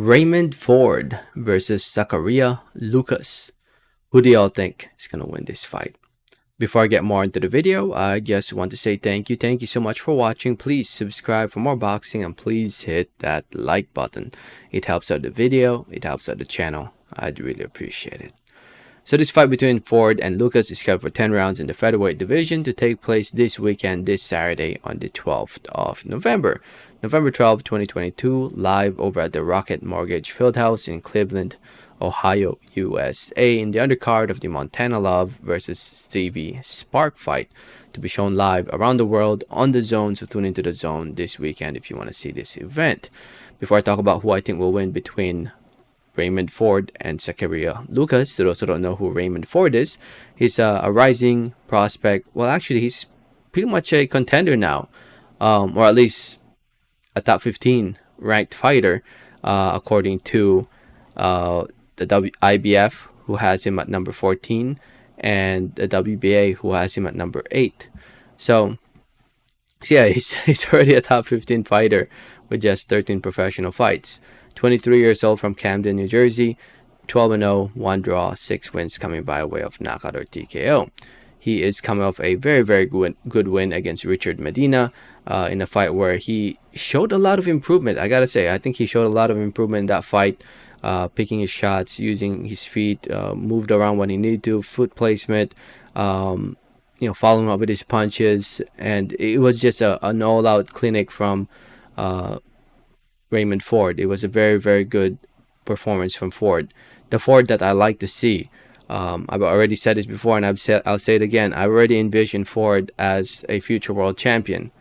Raymond Ford versus Sakaria Lukas. Who do y'all think is going to win this fight? Before I get more into the video, I just want to say thank you. Thank you so much for watching. Please subscribe for more boxing and please hit that like button. It helps out the video. It helps out the channel. I'd really appreciate it. So this fight between Ford and Lukas is scheduled for 10 rounds in the featherweight division to take place this weekend, this Saturday on the 12th of November. November 12, 2022, live over at the Rocket Mortgage Fieldhouse in Cleveland, Ohio, USA, in the undercard of the Montana Love versus Stevie Spark fight, to be shown live around the world on the Zone. So tune into the Zone this weekend if you want to see this event. Before I talk about who I think will win between Raymond Ford and Sakaria Lukas, to those who don't know who Raymond Ford is, he's a rising prospect. Well, actually, he's pretty much a contender now, or at least a top 15 ranked fighter, according to the IBF, who has him at number 14, and the WBA, who has him at number 8. So yeah, he's already a top 15 fighter with just 13 professional fights. 23 years old, from Camden, New Jersey, 12-0, 1 draw, 6 wins coming by way of knockout or TKO. He is coming off a very good win against Richard Medina in a fight where he showed a lot of improvement. I gotta say, I think he showed a lot of improvement in that fight, picking his shots, using his feet, moved around when he needed to, foot placement, following up with his punches, and it was just an all-out clinic from Raymond Ford. It was a very good performance from Ford, the Ford that I like to see. I've already said this before, and I'll say it again. I already envision Ford as a future world champion.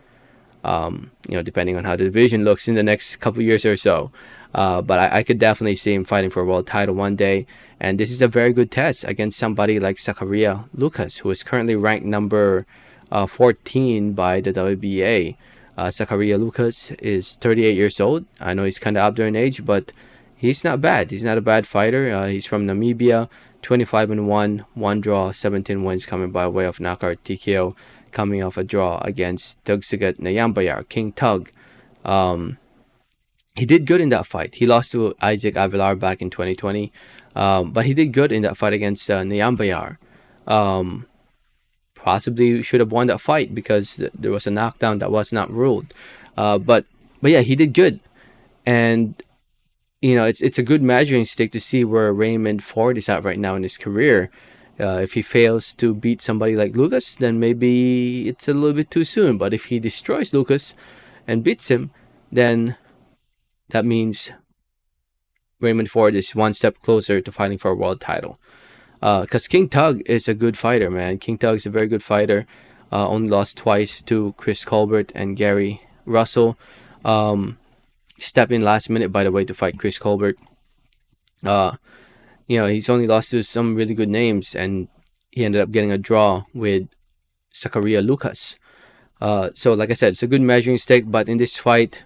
Depending on how the division looks in the next couple years or so. But I could definitely see him fighting for a world title one day. And this is a very good test against somebody like Sakaria Lukas, who is currently ranked number 14 by the WBA. Sakaria Lukas is 38 years old. I know he's kind of up there in age, but he's not bad. He's not a bad fighter. He's from Namibia, 25-1, 1 draw, 17 wins coming by way of knockout TKO, coming off a draw against Tugsagat Nayambayar, King Tug. He did good in that fight. He lost to Isaac Avilar back in 2020, but he did good in that fight against Nayambayar. Possibly should have won that fight because there was a knockdown that was not ruled. But yeah, he did good. And it's a good measuring stick to see where Raymond Ford is at right now in his career. If he fails to beat somebody like Lukas, then maybe it's a little bit too soon. But if he destroys Lukas and beats him, then that means Raymond Ford is one step closer to fighting for a world title. Because King Tug is a good fighter, man. King Tug is a very good fighter. Only lost twice to Chris Colbert and Gary Russell. Stepped in last minute, by the way, to fight Chris Colbert. He's only lost to some really good names, and he ended up getting a draw with Sakaria Lukas. So like I said, it's a good measuring stick, but in this fight,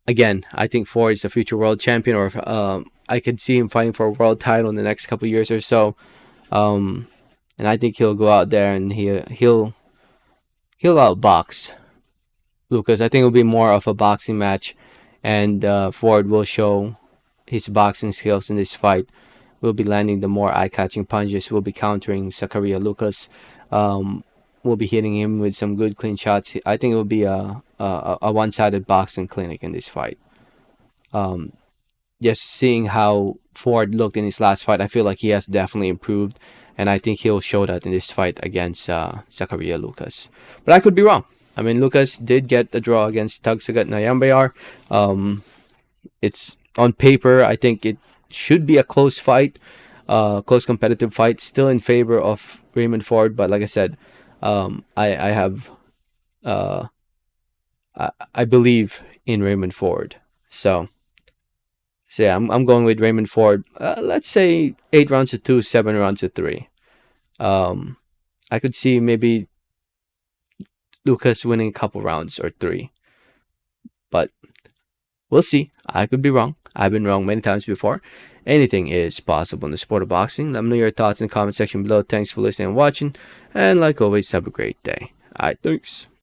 again, I think Ford is a future world champion, or I could see him fighting for a world title in the next couple of years or so. And I think he'll go out there and he'll outbox Lukas. I think it'll be more of a boxing match, and Ford will show his boxing skills in this fight. Will be landing the more eye-catching punches. Will be countering Sakaria Lukas. Will be hitting him with some good clean shots. I think it will be a one-sided boxing clinic in this fight. Just seeing how Ford looked in his last fight, I feel like he has definitely improved, and I think he'll show that in this fight against Sakaria Lukas. But I could be wrong. I mean, Lukas did get the draw against Tugsagat Nayambayar. It's on paper, I think it should be a close fight, close competitive fight, still in favor of Raymond Ford. But like I said, I believe in Raymond Ford. So yeah, I'm going with Raymond Ford. Let's say 8 rounds to 2, 7 rounds to 3. I could see maybe Lukas winning a couple rounds or 3. But we'll see. I could be wrong. I've been wrong many times before. Anything is possible in the sport of boxing. Let me know your thoughts in the comment section below. Thanks for listening and watching. And like always, have a great day. Alright, thanks.